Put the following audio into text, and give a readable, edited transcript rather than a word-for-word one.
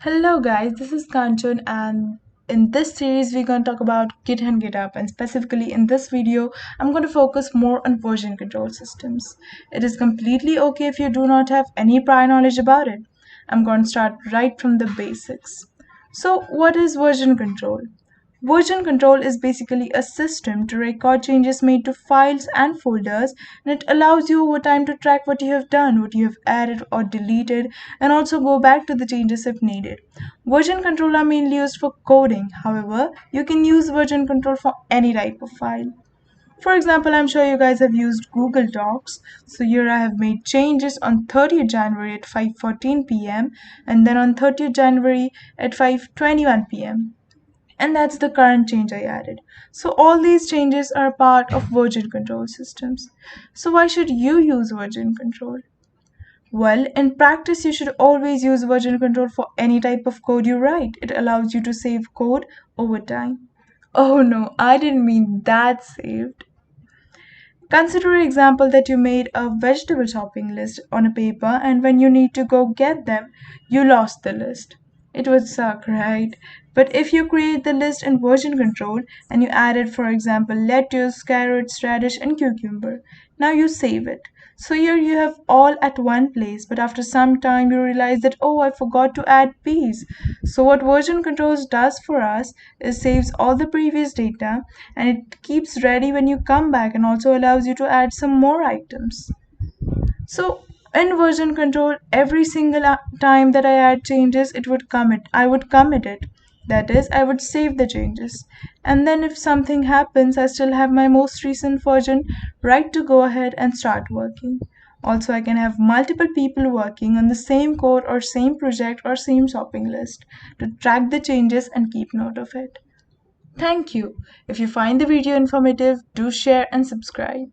Hello guys, this is Kanchan and in this series we're going to talk about Git and GitHub, and specifically in this video I'm going to focus more on version control systems. It is completely okay if you do not have any prior knowledge about it. I'm going to start right from the basics. So what is version control? Version control is basically a system to record changes made to files and folders, and it allows you over time to track what you have done, what you have added or deleted, and also go back to the changes if needed. Version control are mainly used for coding. However, you can use version control for any type of file. For example, I'm sure you guys have used Google Docs. So here I have made changes on 30th January at 5:14 p.m. and then on 30th January at 5:21 p.m. And that's the current change I added. So all these changes are part of version control systems. So why should you use version control? Well, in practice, you should always use version control for any type of code you write. It allows you to save code over time. Oh no, I didn't mean that saved. Consider an example that you made a vegetable shopping list on a paper, and when you need to go get them, you lost the list. It would suck, right? But if you create the list in version control and you added, for example, lettuce, carrots, radish, and cucumber, now you save it. So here you have all at one place, but after some time you realize that, oh, I forgot to add peas. So what version controls does for us is saves all the previous data, and it keeps ready when you come back and also allows you to add some more items. So in version control, every single time that I add changes, I would commit it. That is, I would save the changes. And then if something happens, I still have my most recent version right to go ahead and start working. Also, I can have multiple people working on the same code or same project or same shopping list to track the changes and keep note of it. Thank you. If you find the video informative, do share and subscribe.